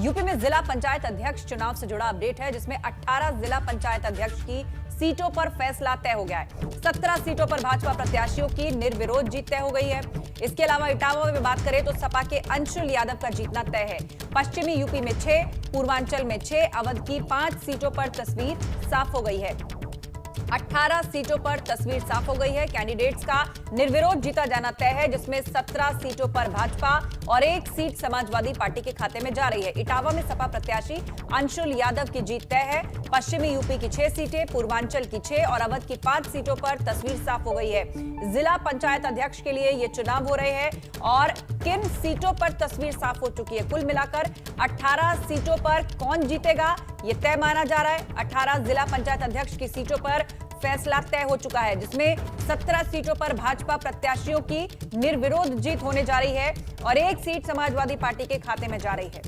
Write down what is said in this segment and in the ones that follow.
UP में जिला पंचायत अध्यक्ष चुनाव से जुड़ा अपडेट है, जिसमें 18 जिला पंचायत अध्यक्ष की सीटों पर फैसला तय हो गया है। 17 सीटों पर भाजपा प्रत्याशियों की निर्विरोध जीत तय हो गई है। इसके अलावा इटावा में बात करें तो सपा के अंशुल यादव का जीतना तय है। पश्चिमी यूपी में 6, पूर्वांचल में 6, अवध की 5 सीटों पर तस्वीर साफ हो गई है। 18 सीटों पर तस्वीर साफ हो गई है। कैंडिडेट्स का निर्विरोध जीता जाना तय है, जिसमें 17 सीटों पर भाजपा और 1 सीट समाजवादी पार्टी के खाते में जा रही है। इटावा में सपा प्रत्याशी अंशुल यादव की जीत तय है। पश्चिमी यूपी की 6 सीटें, पूर्वांचल की 6 और अवध की 5 सीटों पर तस्वीर साफ हो गई है। जिला पंचायत अध्यक्ष के लिए ये चुनाव हो रहे हैं और किन सीटों पर तस्वीर साफ हो चुकी है। कुल मिलाकर 18 सीटों पर कौन जीतेगा ये तय माना जा रहा है। 18 जिला पंचायत अध्यक्ष की सीटों पर फैसला तय हो चुका है, जिसमें 17 सीटों पर भाजपा प्रत्याशियों की निर्विरोध जीत होने जा रही है और 1 सीट समाजवादी पार्टी के खाते में जा रही है।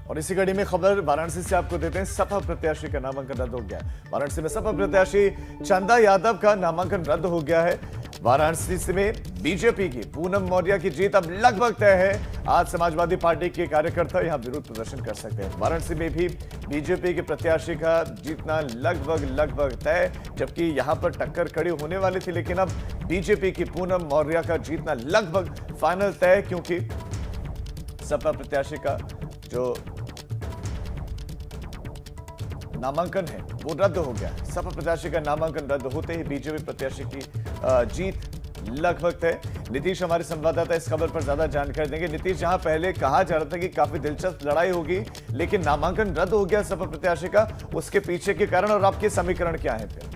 और इसी कड़ी में खबर वाराणसी से आपको देते हैं। सपा प्रत्याशी का नामांकन रद्द हो गया है। वाराणसी में सपा प्रत्याशी चंदा यादव का नामांकन रद्द हो गया है। वाराणसी में बीजेपी की पूनम मौर्य की जीत अब लगभग तय है। आज समाजवादी पार्टी के कार्यकर्ता यहां विरोध प्रदर्शन कर सकते हैं। वाराणसी में भी बीजेपी के प्रत्याशी का जीतना लगभग तय, जबकि यहां पर टक्कर खड़ी होने वाली थी, लेकिन अब बीजेपी की पूनम मौर्य का जीतना लगभग फाइनल तय, क्योंकि सपा प्रत्याशी का जो नामांकन है वो रद्द हो गया। सपा प्रत्याशी का नामांकन रद्द होते ही बीजेपी प्रत्याशी की जीत लगभग तय। नीतीश हमारे संवाददाता इस खबर पर ज्यादा जानकारी देंगे। नीतीश, जहां पहले कहा जा रहा था कि काफी दिलचस्प लड़ाई होगी, लेकिन नामांकन रद्द हो गया सपा प्रत्याशी का, उसके पीछे के कारण और आपके समीकरण क्या है फिर?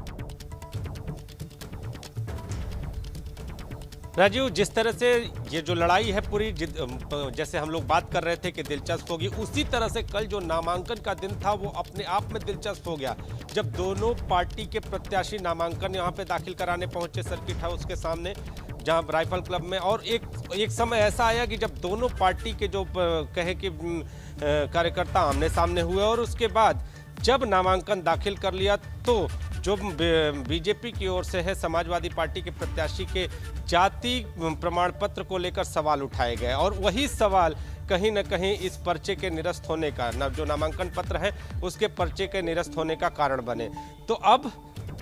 राजीव, जिस तरह से ये जो लड़ाई है पूरी, जैसे हम लोग बात कर रहे थे कि दिलचस्प होगी, उसी तरह से कल जो नामांकन का दिन था वो अपने आप में दिलचस्प हो गया, जब दोनों पार्टी के प्रत्याशी नामांकन यहाँ पे दाखिल कराने पहुंचे सर्किट हाउस के सामने, जहां राइफल क्लब में। और एक समय ऐसा आया कि जब दोनों पार्टी के जो कहे कि कार्यकर्ता आमने सामने हुए और उसके बाद जब नामांकन दाखिल कर लिया तो जो बीजेपी की ओर से है समाजवादी पार्टी के प्रत्याशी के जाति प्रमाण पत्र को लेकर सवाल उठाए गए और वही सवाल कहीं न कहीं इस पर्चे के निरस्त होने का, जो नामांकन पत्र है उसके पर्चे के निरस्त होने का कारण बने। तो अब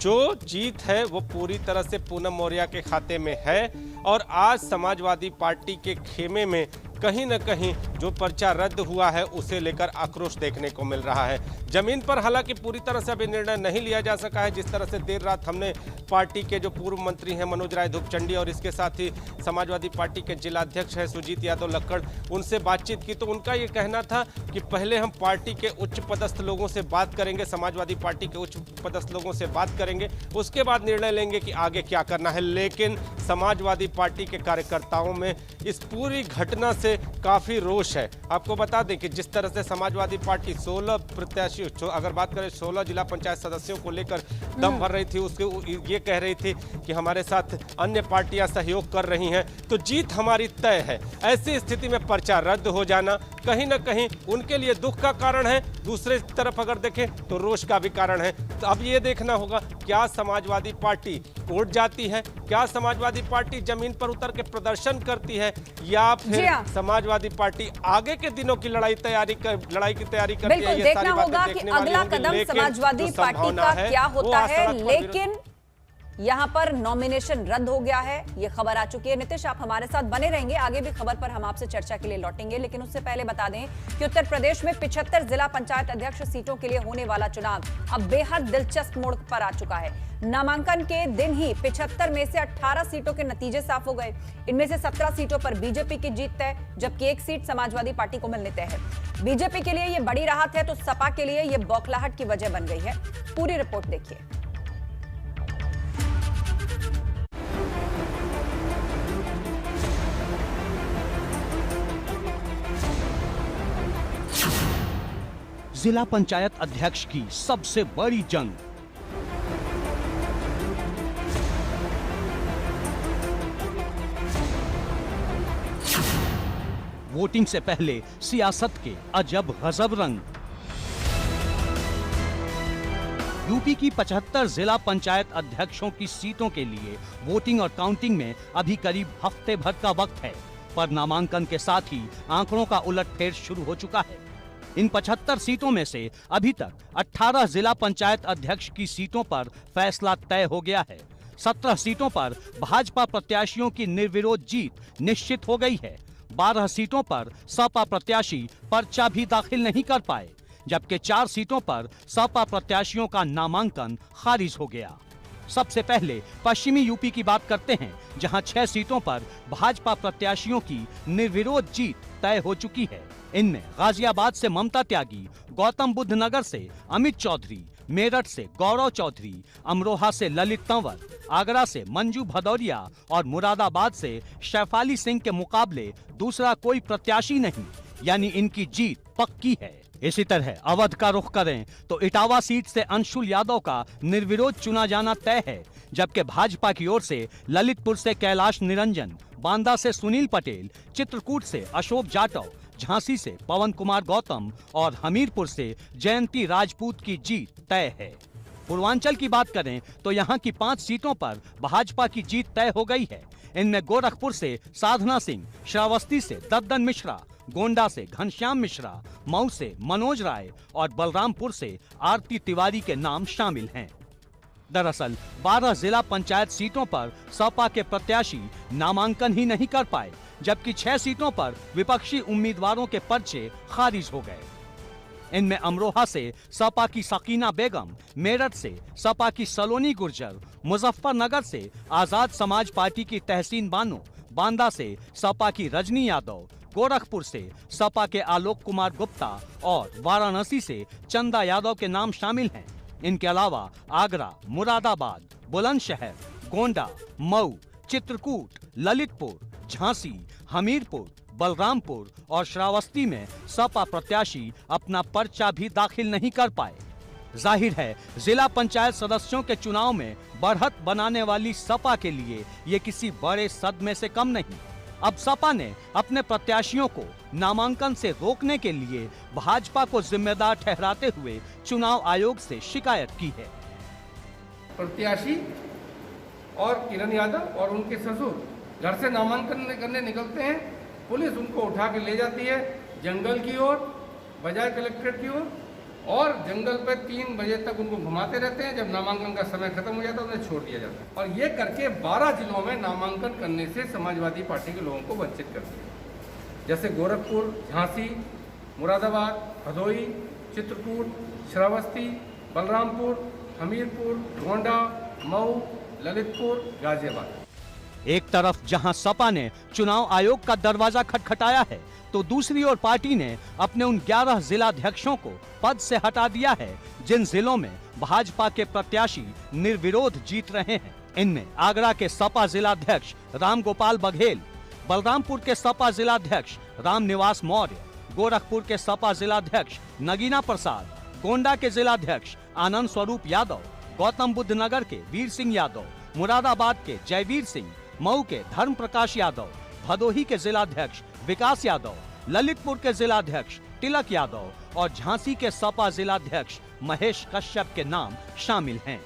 जो जीत है वो पूरी तरह से पूनम मौर्य के खाते में है और आज समाजवादी पार्टी के खेमे में कहीं न कहीं जो पर्चा रद्द हुआ है उसे लेकर आक्रोश देखने को मिल रहा है। जमीन पर हालांकि पूरी तरह से अभी निर्णय नहीं लिया जा सका है। जिस तरह से देर रात हमने पार्टी के जो पूर्व मंत्री हैं मनोज राय धूपचंडी और इसके साथ ही समाजवादी पार्टी के जिलाध्यक्ष हैं सुजीत यादव लक्कड़, उनसे बातचीत की तो उनका ये कहना था कि पहले हम पार्टी के उच्च पदस्थ लोगों से बात करेंगे, समाजवादी पार्टी के उच्च पदस्थ लोगों से बात करेंगे, उसके बाद निर्णय लेंगे कि आगे क्या करना है। लेकिन समाजवादी पार्टी के कार्यकर्ताओं में इस पूरी घटना से काफी रोष है। आपको बता दें कि जिस तरह से समाजवादी पार्टी 16 प्रत्याशी, अगर बात करें 16 जिला पंचायत सदस्यों को लेकर दम भर रही थी, उसके ये कह रही थी कि हमारे साथ अन्य पार्टियां सहयोग कर रही हैं, तो जीत हमारी तय है। ऐसी स्थिति में पर्चा रद्द हो जाना कहीं ना कहीं उनके लिए दुख का कारण है, दूसरे तरफ अगर देखें तो रोष का भी कारण है। तो अब ये देखना होगा क्या समाजवादी पार्टी कोर्ट जाती है, क्या समाजवादी पार्टी जमीन पर उतर के प्रदर्शन करती है, या फिर समाजवादी पार्टी आगे के दिनों की लड़ाई की तैयारी करती है। ये सारी बातें देखने वाली होंगी, कदम समाजवादी पार्टी का क्या होता है। लेकिन यहां पर नॉमिनेशन रद्द हो गया है, यह खबर आ चुकी है। नीतीश, आप हमारे साथ बने रहेंगे, आगे भी खबर पर हम आपसे चर्चा के लिए लौटेंगे, लेकिन उससे पहले बता दें कि उत्तर प्रदेश में 75 जिला पंचायत अध्यक्ष सीटों के लिए होने वाला चुनाव अब बेहद दिलचस्प मोड़ पर आ चुका है। नामांकन के दिन ही 75 में से 18 सीटों के नतीजे साफ हो गए। इनमें से 17 सीटों पर बीजेपी की जीत तय, जबकि 1 सीट समाजवादी पार्टी को मिलने तय है। बीजेपी के लिए यह बड़ी राहत है तो सपा के लिए यह बौखलाहट की वजह बन गई है। पूरी रिपोर्ट देखिए। जिला पंचायत अध्यक्ष की सबसे बड़ी जंग। वोटिंग से पहले सियासत के अजब गजब रंग। यूपी की 75 जिला पंचायत अध्यक्षों की सीटों के लिए वोटिंग और काउंटिंग में अभी करीब हफ्ते भर का वक्त है, पर नामांकन के साथ ही आंकड़ों का उलटफेर शुरू हो चुका है। इन 75 सीटों में से अभी तक 18 जिला पंचायत अध्यक्ष की सीटों पर फैसला तय हो गया है। 17 सीटों पर भाजपा प्रत्याशियों की निर्विरोध जीत निश्चित हो गई है। 12 सीटों पर सपा प्रत्याशी पर्चा भी दाखिल नहीं कर पाए, जबकि 4 सीटों पर सपा प्रत्याशियों का नामांकन खारिज हो गया। सबसे पहले पश्चिमी यूपी की बात करते हैं, जहां 6 सीटों पर भाजपा प्रत्याशियों की निर्विरोध जीत तय हो चुकी है। इनमें गाजियाबाद से ममता त्यागी, गौतम बुद्ध नगर से अमित चौधरी, मेरठ से गौरव चौधरी, अमरोहा से ललित तंवर, आगरा से मंजू भदौरिया और मुरादाबाद से शैफाली सिंह के मुकाबले दूसरा कोई प्रत्याशी नहीं, यानी इनकी जीत पक्की है। इसी तरह अवध का रुख करें तो इटावा सीट से अंशुल यादव का निर्विरोध चुना जाना तय है, जबकि भाजपा की ओर से ललितपुर से कैलाश निरंजन, बांदा से सुनील पटेल, चित्रकूट से अशोक जाटव, झांसी से पवन कुमार गौतम और हमीरपुर से जयंती राजपूत की जीत तय है। पूर्वांचल की बात करें तो यहाँ की 5 सीटों पर भाजपा की जीत तय हो गई है। इनमें गोरखपुर से साधना सिंह, श्रावस्ती से दद्दन मिश्रा, गोंडा से घनश्याम मिश्रा, मऊ से मनोज राय और बलरामपुर से आरती तिवारी के नाम शामिल हैं। दरअसल 12 जिला पंचायत सीटों पर सपा के प्रत्याशी नामांकन ही नहीं कर पाए, जबकि 6 सीटों पर विपक्षी उम्मीदवारों के पर्चे खारिज हो गए। इनमें अमरोहा से सपा की सकीना बेगम, मेरठ से सपा की सलोनी गुर्जर, मुजफ्फरनगर से आजाद समाज पार्टी की तहसीन बानो, बांदा से सपा की रजनी यादव, गोरखपुर से सपा के आलोक कुमार गुप्ता और वाराणसी से चंदा यादव के नाम शामिल हैं। इनके अलावा आगरा, मुरादाबाद, बुलंदशहर, गोंडा, मऊ, चित्रकूट, ललितपुर, झांसी, हमीरपुर, बलरामपुर और श्रावस्ती में सपा प्रत्याशी अपना पर्चा भी दाखिल नहीं कर पाए। जाहिर है जिला पंचायत सदस्यों के चुनाव में बढ़त बनाने वाली सपा के लिए ये किसी बड़े सदमे से कम नहीं। अब सपा ने अपने प्रत्याशियों को नामांकन से रोकने के लिए भाजपा को जिम्मेदार ठहराते हुए चुनाव आयोग से शिकायत की है। प्रत्याशी और किरण यादव और उनके ससुर घर से नामांकन करने निकलते हैं, पुलिस उनको उठा के ले जाती है जंगल की ओर, बजाय कलेक्ट्रेट की ओर, और जंगल पर 3 बजे तक उनको घुमाते रहते हैं। जब नामांकन का समय खत्म हो जाता है उन्हें छोड़ दिया जाता है, और ये करके 12 जिलों में नामांकन करने से समाजवादी पार्टी के लोगों को वंचित करती है, जैसे गोरखपुर, झांसी, मुरादाबाद, भदोही, चित्रकूट, श्रावस्ती, बलरामपुर, हमीरपुर, गोंडा, मऊ, ललितपुर, गाजियाबाद। एक तरफ जहां सपा ने चुनाव आयोग का दरवाजा खटखटाया है, तो दूसरी ओर पार्टी ने अपने उन 11 जिलाध्यक्षों को पद से हटा दिया है, जिन जिलों में भाजपा के प्रत्याशी निर्विरोध जीत रहे हैं। इनमें आगरा के सपा जिलाध्यक्ष राम गोपाल बघेल, बलरामपुर के सपा जिलाध्यक्ष राम निवास मौर्य, गोरखपुर के सपा जिलाध्यक्ष नगीना प्रसाद, गोंडा के जिलाध्यक्ष आनंद स्वरूप यादव, गौतम बुद्ध नगर के वीर सिंह यादव, मुरादाबाद के जयवीर सिंह, मऊ के धर्म प्रकाश यादव, भदोही के जिलाध्यक्ष विकास यादव, ललितपुर के जिलाध्यक्ष तिलक यादव और झांसी के सपा जिलाध्यक्ष महेश कश्यप के नाम शामिल हैं।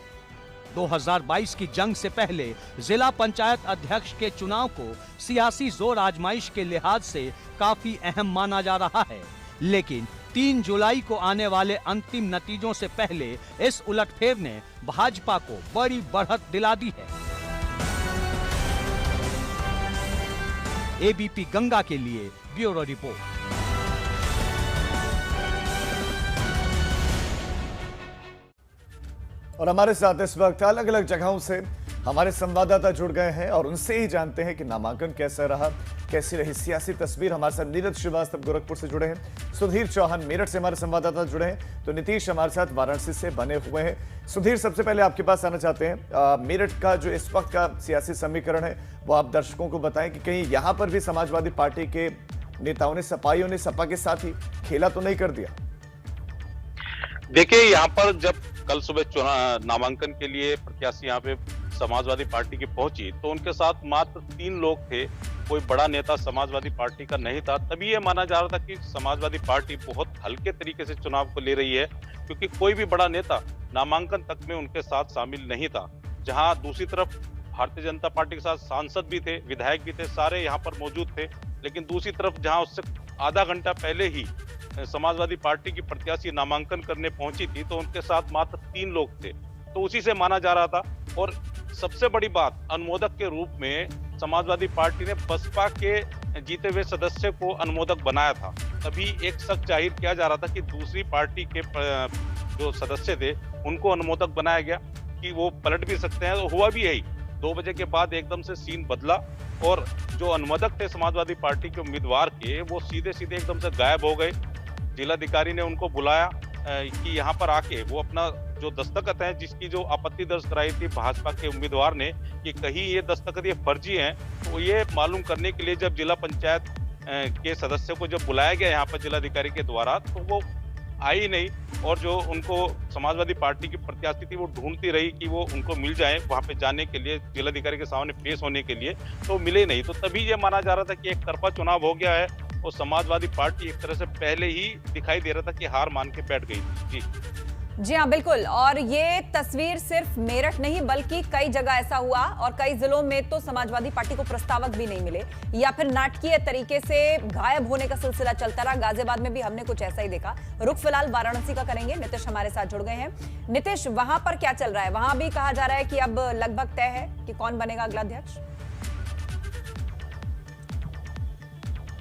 2022 की जंग से पहले जिला पंचायत अध्यक्ष के चुनाव को सियासी जोर आजमाइश के लिहाज से काफी अहम माना जा रहा है, लेकिन 3 जुलाई को आने वाले अंतिम नतीजों से पहले इस उलटफेर ने भाजपा को बड़ी बढ़त दिला दी है। एबीपी गंगा के लिए ब्यूरो रिपोर्ट। और हमारे साथ इस वक्त अलग अलग जगहों से हमारे संवाददाता जुड़ गए हैं और उनसे ही जानते हैं कि नामांकन कैसा रहा, कैसी रही सियासी तस्वीर। हमारे साथ नीरज श्रीवास्तव गोरखपुर से जुड़े हैं, सुधीर चौहान मेरठ से हमारे संवाददाता जुड़े हैं, तो नीतीश हमारे साथ वाराणसी से बने हुए हैं। सुधीर, सबसे पहले आपके पास आना चाहते हैं, मेरठ का जो इस वक्त का सियासी समीकरण है वो आप दर्शकों को बताएं कि कहीं यहाँ पर भी समाजवादी पार्टी के नेताओं ने, सपाइयों ने सपा के साथ ही खेला तो नहीं कर दिया? देखिए, यहाँ पर जब कल सुबह चुनाव नामांकन के लिए प्रत्याशी यहाँ पे समाजवादी पार्टी की पहुंची तो उनके साथ मात्र 3 लोग थे, कोई बड़ा नेता समाजवादी पार्टी का नहीं था। तभी ये माना जा रहा था कि समाजवादी पार्टी बहुत हल्के तरीके से चुनाव को ले रही है, क्योंकि कोई भी बड़ा नेता नामांकन तक में उनके साथ शामिल नहीं था। जहां दूसरी तरफ भारतीय जनता पार्टी के साथ सांसद भी थे, विधायक भी थे, सारे यहाँ पर मौजूद थे। लेकिन दूसरी तरफ जहां उससे आधा घंटा पहले ही समाजवादी पार्टी की प्रत्याशी नामांकन करने पहुंची थी, तो उनके साथ मात्र 3 लोग थे, तो उसी से माना जा रहा था। और सबसे बड़ी बात, अनुमोदक के रूप में समाजवादी पार्टी ने बसपा के जीते हुए सदस्य को अनुमोदक बनाया था। तभी एक शक जाहिर किया जा रहा था कि दूसरी पार्टी के जो सदस्य थे उनको अनुमोदक बनाया गया कि वो पलट भी सकते हैं। तो हुआ भी यही, 2 बजे के बाद एकदम से सीन बदला और जो अनुमोदक थे समाजवादी पार्टी के उम्मीदवार के, वो सीधे सीधे एकदम से गायब हो गए। जिलाधिकारी ने उनको बुलाया कि यहाँ पर आके वो अपना जो दस्तखत है, जिसकी जो आपत्ति दर्ज कराई थी भाजपा के उम्मीदवार ने कि कहीं ये दस्तखत ये फर्जी हैं, तो ये मालूम करने के लिए जब जिला पंचायत के सदस्य को जब बुलाया गया यहाँ पर जिलाधिकारी के द्वारा, तो वो आई नहीं। और जो उनको समाजवादी पार्टी की प्रत्याशी थी वो ढूंढती रही कि वो उनको मिल जाए वहां पे जाने के लिए, जिलाधिकारी के सामने पेश होने के लिए, तो मिले नहीं। तो तभी ये माना जा रहा था कि एक तरफा चुनाव हो गया है और समाजवादी पार्टी एक तरह से पहले ही दिखाई दे रहा था कि हार मान के बैठ गई। जी हाँ, बिल्कुल। और ये तस्वीर सिर्फ मेरठ नहीं बल्कि कई जगह ऐसा हुआ और कई जिलों में तो समाजवादी पार्टी को प्रस्तावक भी नहीं मिले या फिर नाटकीय तरीके से गायब होने का सिलसिला चलता रहा। गाजियाबाद में भी हमने कुछ ऐसा ही देखा। रुख फिलहाल वाराणसी का करेंगे, नीतीश हमारे साथ जुड़ गए हैं। नीतीश, वहां पर क्या चल रहा है? वहां भी कहा जा रहा है कि अब लगभग तय है कि कौन बनेगा अगला अध्यक्ष।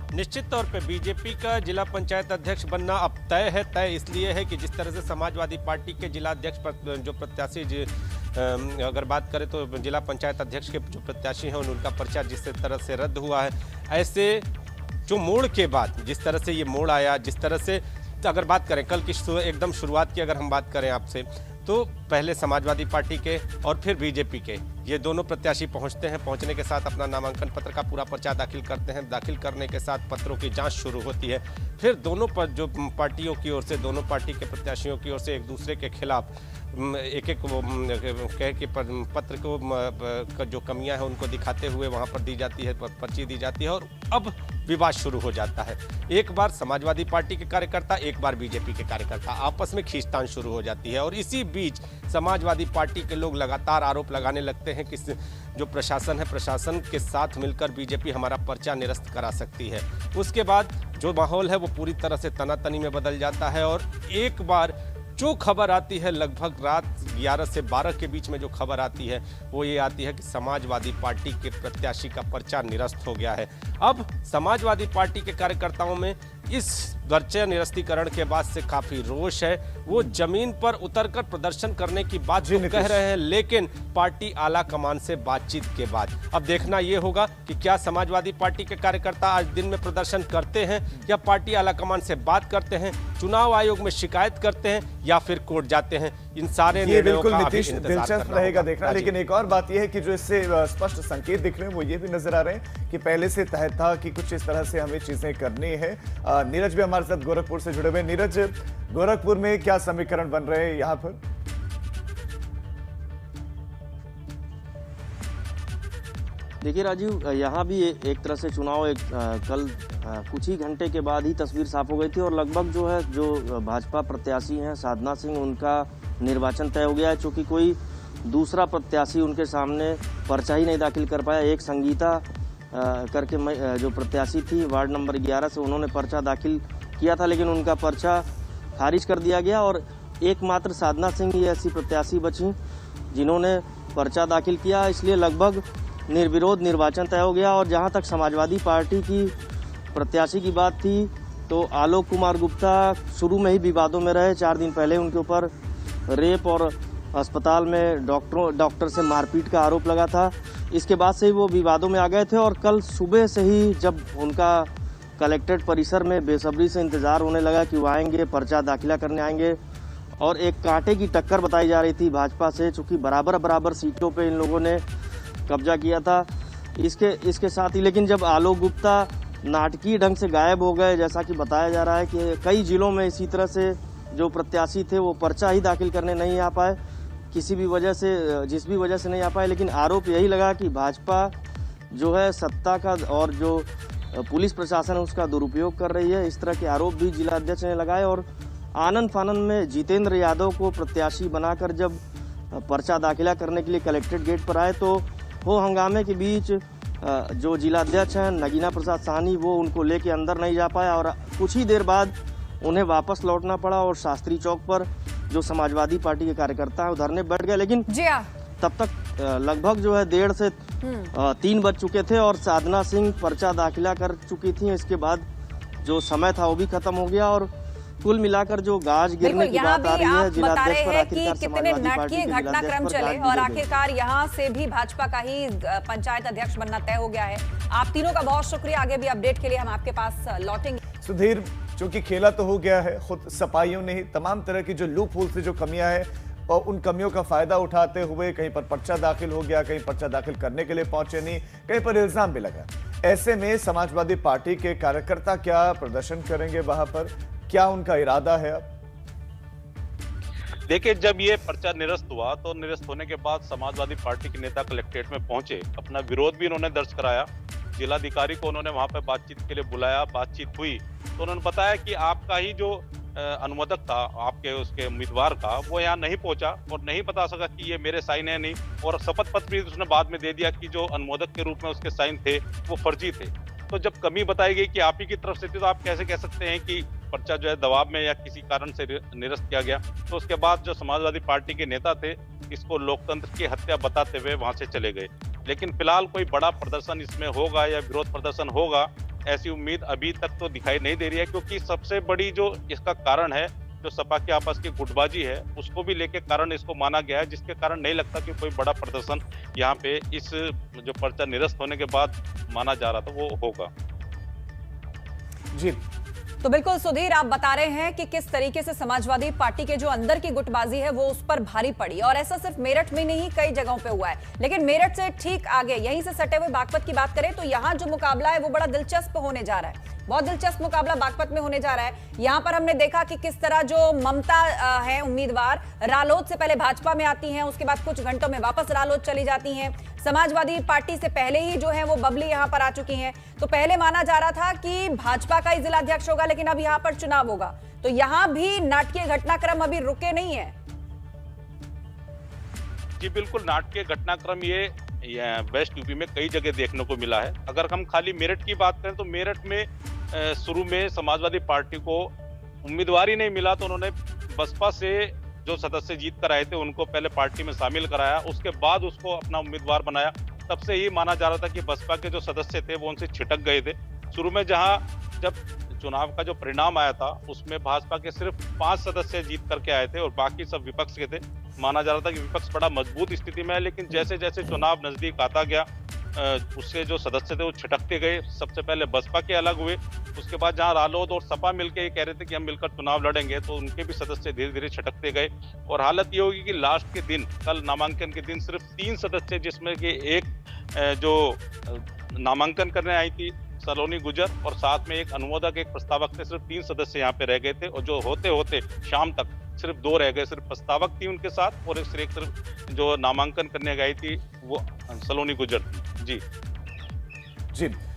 निश्चित तौर पे बीजेपी का जिला पंचायत अध्यक्ष बनना अब तय है। तय इसलिए है कि जिस तरह से समाजवादी पार्टी के जिला अध्यक्ष जो प्रत्याशी अगर बात करें तो जिला पंचायत अध्यक्ष के जो प्रत्याशी हैं उनका पर्चा जिस तरह से रद्द हुआ है, ऐसे जो मोड़ के बाद जिस तरह से ये मोड़ आया, जिस तरह से अगर बात करें कल की एकदम शुरुआत की अगर हम बात करें आपसे, तो पहले समाजवादी पार्टी के और फिर बीजेपी के ये दोनों प्रत्याशी पहुंचते हैं। पहुंचने के साथ अपना नामांकन पत्र का पूरा पर्चा दाखिल करते हैं। दाखिल करने के साथ पत्रों की जांच शुरू होती है। फिर दोनों पर जो पार्टियों की ओर से, दोनों पार्टी के प्रत्याशियों की ओर से एक दूसरे के खिलाफ एक कह के पत्र को जो कमियां हैं उनको दिखाते हुए वहां पर दी जाती है, पर्ची दी जाती है और अब विवाद शुरू हो जाता है। एक बार समाजवादी पार्टी के कार्यकर्ता, एक बार बीजेपी के कार्यकर्ता आपस में खींचतान शुरू हो जाती है और इसी बीच समाजवादी पार्टी के लोग लगातार आरोप लगाने लगते हैं कि जो प्रशासन है, प्रशासन के साथ मिलकर बीजेपी हमारा पर्चा निरस्त करा सकती है। उसके बाद जो माहौल है वो पूरी तरह से तनातनी में बदल जाता है और एक बार जो खबर आती है लगभग रात 11 से 12 के बीच में जो खबर आती है वो ये आती है कि समाजवादी पार्टी के प्रत्याशी का पर्चा निरस्त हो गया है। अब समाजवादी पार्टी के कार्यकर्ताओं में इस पर्चा निरस्तीकरण के बाद से काफी रोष है। वो जमीन पर उतरकर प्रदर्शन करने की बात तो कह रहे हैं, लेकिन पार्टी आला कमान से बातचीत के बाद अब देखना ये होगा कि क्या समाजवादी पार्टी के कार्यकर्ता आज दिन में प्रदर्शन करते हैं या पार्टी आला कमान से बात करते हैं, चुनाव आयोग में शिकायत करते हैं या फिर कोर्ट जाते हैं। इन सारे ये बिल्कुल नीतीश दिलचस्प रहेगा देखना। लेकिन एक और बात यह है कि जो इससे स्पष्ट संकेत दिख रहे हैं वो ये भी नजर आ रहे हैं कि पहले से तय था कि कुछ इस तरह से हमें चीजें करनी है। नीरज भी हमारे साथ गोरखपुर से जुड़े हुए। नीरज, गोरखपुर में क्या समीकरण बन रहे हैं यहाँ पर? देखिए राजीव, यहाँ भी एक तरह से चुनाव कल कुछ ही घंटे के बाद ही तस्वीर साफ हो गई थी और लगभग जो भाजपा प्रत्याशी हैं साधना सिंह, उनका निर्वाचन तय हो गया है। चूँकि कोई दूसरा प्रत्याशी उनके सामने पर्चा ही नहीं दाखिल कर पाया। एक संगीता करके जो प्रत्याशी थी वार्ड नंबर 11 से, उन्होंने पर्चा दाखिल किया था लेकिन उनका पर्चा खारिज कर दिया गया और एकमात्र साधना सिंह ही ऐसी प्रत्याशी बची जिन्होंने पर्चा दाखिल किया। इसलिए लगभग निर्विरोध निर्वाचन तय हो गया। और जहां तक समाजवादी पार्टी की प्रत्याशी की बात थी तो आलोक कुमार गुप्ता शुरू में ही विवादों में रहे। 4 दिन पहले उनके ऊपर रेप और अस्पताल में डॉक्टर से मारपीट का आरोप लगा था। इसके बाद से ही वो विवादों में आ गए थे और कल सुबह से ही जब उनका कलेक्ट्रेट परिसर में बेसब्री से इंतजार होने लगा कि वो आएंगे, पर्चा दाखिला करने आएंगे और एक कांटे की टक्कर बताई जा रही थी भाजपा से, चूँकि बराबर सीटों पे इन लोगों ने कब्जा किया था। इसके साथ ही लेकिन जब आलोक गुप्ता नाटकीय ढंग से गायब हो गए, जैसा कि बताया जा रहा है कि कई जिलों में इसी तरह से जो प्रत्याशी थे वो पर्चा ही दाखिल करने नहीं आ पाए, किसी भी वजह से, जिस भी वजह से नहीं आ पाए। लेकिन आरोप यही लगा कि भाजपा जो है सत्ता का और जो पुलिस प्रशासन है उसका दुरुपयोग कर रही है। इस तरह के आरोप भी जिला अध्यक्ष ने लगाए और आनन फानन में जितेंद्र यादव को प्रत्याशी बनाकर जब पर्चा दाखिला करने के लिए कलेक्ट्रेट गेट पर आए तो हो हंगामे के बीच जो जिलाध्यक्ष हैं नगीना प्रसाद साहनी वो उनको लेके अंदर नहीं जा पाया और कुछ ही देर बाद उन्हें वापस लौटना पड़ा और शास्त्री चौक पर जो समाजवादी पार्टी के कार्यकर्ता हैं उधरने बैठ गए। लेकिन जी हाँ, तब तक लगभग जो है 1:30 से 3 बज चुके थे और साधना सिंह पर्चा दाखिला कर चुकी थी। इसके बाद जो समय था वो भी खत्म हो गया और कुल मिलाकर जो गाज गिरने की बात आ रही है जिलाध्यक्ष पर, आखिरकार कितने नाटकीय घटनाक्रम चले और आखिरकार यहाँ से भी भाजपा का ही पंचायत अध्यक्ष बनना तय हो गया है। आप तीनों का बहुत शुक्रिया। आगे भी अपडेट के लिए हम आपके पास लौटेंगे। सुधीर, चूंकि खेला तो हो गया है, खुद सपाइयों ने ही तमाम तरह की जो लूप होल से जो कमियां हैं और उन कमियों का फायदा उठाते हुए कहीं पर पर्चा दाखिल हो गया, कहीं पर्चा दाखिल करने के लिए पहुंचे नहीं, कहीं पर इल्जाम भी लगा। ऐसे में समाजवादी पार्टी के कार्यकर्ता क्या प्रदर्शन करेंगे वहां पर, क्या उनका इरादा है? अब देखिए, जब ये पर्चा निरस्त हुआ तो निरस्त होने के बाद समाजवादी पार्टी के नेता कलेक्ट्रेट में पहुंचे, अपना विरोध भी उन्होंने दर्ज कराया। जिलाधिकारी को उन्होंने वहां पर बातचीत के लिए बुलाया, बातचीत हुई तो उन्होंने बताया कि आपका ही जो अनुमोदक था आपके उसके उम्मीदवार का, वो यहाँ नहीं पहुंचा और नहीं बता सका कि ये मेरे साइन है नहीं, और शपथ पत्र भी उसने बाद में दे दिया कि जो अनुमोदक के रूप में उसके साइन थे वो फर्जी थे। तो जब कमी बताई गई कि आप ही की तरफ से थी तो आप कैसे कह सकते हैं कि पर्चा जो है दबाव में या किसी कारण से निरस्त किया गया। तो उसके बाद जो समाजवादी पार्टी के नेता थे इसको लोकतंत्र की हत्या बताते हुए वहां से चले गए। लेकिन फिलहाल कोई बड़ा प्रदर्शन इसमें होगा या विरोध प्रदर्शन होगा, ऐसी उम्मीद अभी तक तो दिखाई नहीं दे रही है, क्योंकि सबसे बड़ी जो इसका कारण है जो सपा के आपस की गुटबाजी है उसको भी लेके कारण इसको माना गया है, जिसके कारण नहीं लगता कि कोई बड़ा प्रदर्शन यहाँ पे इस जो पर्चा निरस्त होने के बाद माना जा रहा था वो होगा। जी तो बिल्कुल सुधीर, आप बता रहे हैं कि किस तरीके से समाजवादी पार्टी के जो अंदर की गुटबाजी है वो उस पर भारी पड़ी और ऐसा सिर्फ मेरठ में नहीं कई जगहों पे हुआ है। लेकिन मेरठ से ठीक आगे यहीं से सटे हुए बागपत की बात करें तो यहाँ जो मुकाबला है वो बड़ा दिलचस्प होने जा रहा है। बहुत दिलचस्प मुकाबला बागपत में होने जा रहा है। यहाँ पर हमने देखा कि किस तरह जो ममता है उम्मीदवार, रालोद से पहले भाजपा में आती हैं, उसके बाद कुछ घंटों में वापस रालोद चली जाती हैं। समाजवादी पार्टी से पहले ही जो है वो बबली यहाँ पर आ चुकी हैं। तो पहले माना जा रहा था कि भाजपा का ही जिलाध्यक्ष होगा, लेकिन अब यहाँ पर चुनाव होगा। तो यहाँ भी नाटकीय घटनाक्रम अभी रुके नहीं है। जी बिल्कुल, नाटकीय घटनाक्रम ये वेस्ट यूपी में कई जगह देखने को मिला है। अगर हम खाली मेरठ की बात करें तो मेरठ में शुरू में समाजवादी पार्टी को उम्मीदवार ही नहीं मिला तो उन्होंने बसपा से जो सदस्य जीत कर आए थे उनको पहले पार्टी में शामिल कराया, उसके बाद उसको अपना उम्मीदवार बनाया। तब से ही माना जा रहा था कि बसपा के जो सदस्य थे वो उनसे छिटक गए थे। शुरू में जब चुनाव का जो परिणाम आया था उसमें भाजपा के सिर्फ 5 सदस्य जीत करके आए थे और बाकी सब विपक्ष के थे। माना जा रहा था कि विपक्ष बड़ा मजबूत स्थिति में है, लेकिन जैसे जैसे चुनाव नजदीक आता गया उससे जो सदस्य थे वो छिटकते गए। सबसे पहले बसपा के अलग हुए, उसके बाद जहां रालोद और सपा मिलकर ये कह रहे थे कि हम मिलकर चुनाव लड़ेंगे तो उनके भी सदस्य धीरे धीरे छिटकते गए। और हालत ये होगी कि लास्ट के दिन, कल नामांकन के दिन, सिर्फ 3 सदस्य, जिसमें कि एक जो नामांकन करने आई थी सलोनी गुजर और साथ में एक अनुमोदक एक प्रस्तावक थे, सिर्फ 3 सदस्य यहाँ पे रह गए थे। और जो होते होते शाम तक सिर्फ 2 रह गए, सिर्फ प्रस्तावक थी उनके साथ और एक सिर्फ जो नामांकन करने गई थी वो सलोनी गुजर थी। जी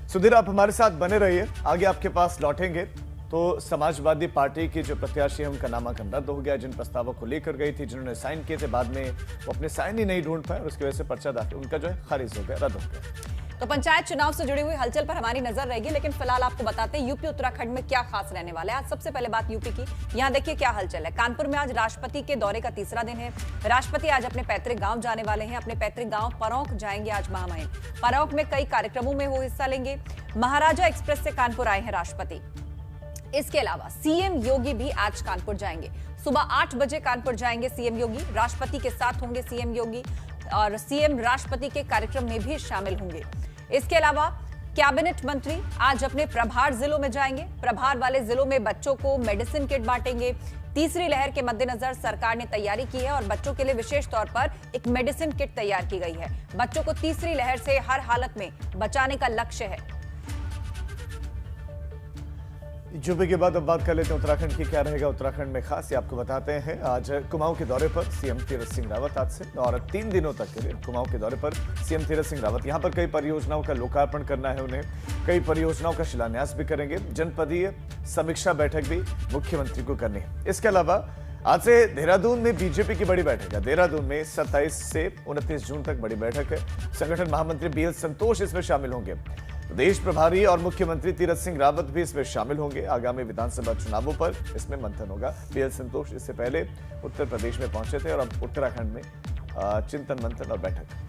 सुधीर, आप हमारे साथ बने रहिए, आगे आपके पास लौटेंगे। तो समाजवादी पार्टी की जो प्रत्याशी है उनका नामांकन रद्द हो गया, जिन प्रस्तावों को लेकर गई थी, जिन्होंने साइन किए थे, बाद में वो अपने साइन ही नहीं ढूंढ पाए और उसकी वजह से पर्चा दाखिल उनका जो है खारिज हो गया, रद्द हो गया। तो पंचायत चुनाव से जुड़ी हुई हलचल पर हमारी नजर रहेगी, लेकिन फिलहाल आपको बताते हैं यूपी उत्तराखंड में क्या खास रहने वाला है। आज सबसे पहले बात यूपी की, यहाँ देखिए क्या हलचल है। कानपुर में आज राष्ट्रपति के दौरे का तीसरा दिन है। राष्ट्रपति आज अपने पैतृक गांव जाने वाले हैं। अपने पैतृक गांव परौंख जाएंगे आज महामहिम। परौंख में कई कार्यक्रमों में वो हिस्सा लेंगे। महाराजा एक्सप्रेस से कानपुर आए हैं राष्ट्रपति। इसके अलावा सीएम योगी भी आज कानपुर जाएंगे। सुबह 8 बजे कानपुर जाएंगे सीएम योगी। राष्ट्रपति के साथ होंगे सीएम योगी और सीएम राष्ट्रपति के कार्यक्रम में भी शामिल होंगे। इसके अलावा कैबिनेट मंत्री आज अपने प्रभार जिलों में जाएंगे। प्रभार वाले जिलों में बच्चों को मेडिसिन किट बांटेंगे। तीसरी लहर के मद्देनजर सरकार ने तैयारी की है और बच्चों के लिए विशेष तौर पर एक मेडिसिन किट तैयार की गई है। बच्चों को तीसरी लहर से हर हालत में बचाने का लक्ष्य है। यूपी के बाद अब बात कर लेते हैं उत्तराखंड की। क्या रहेगा उत्तराखंड में खास, ये आपको बताते हैं। आज कुमाऊं के दौरे पर सीएम तीरथ सिंह रावत आज से, और 3 दिनों तक के लिए कुमाऊं के दौरे पर सीएम तीरथ सिंह रावत। यहां पर कई परियोजनाओं का लोकार्पण करना है उन्हें, कई परियोजनाओं का शिलान्यास भी करेंगे। जनपदीय समीक्षा बैठक भी मुख्यमंत्री को करनी है। इसके अलावा आज से देहरादून में बीजेपी की बड़ी बैठक है। देहरादून में 27 से 29 जून तक बड़ी बैठक है। संगठन महामंत्री बीएल संतोष इसमें शामिल होंगे। प्रदेश प्रभारी और मुख्यमंत्री तीरथ सिंह रावत भी इसमें शामिल होंगे। आगामी विधानसभा चुनावों पर इसमें मंथन होगा। बीएल संतोष इससे पहले उत्तर प्रदेश में पहुंचे थे और अब उत्तराखंड में चिंतन मंथन और बैठक।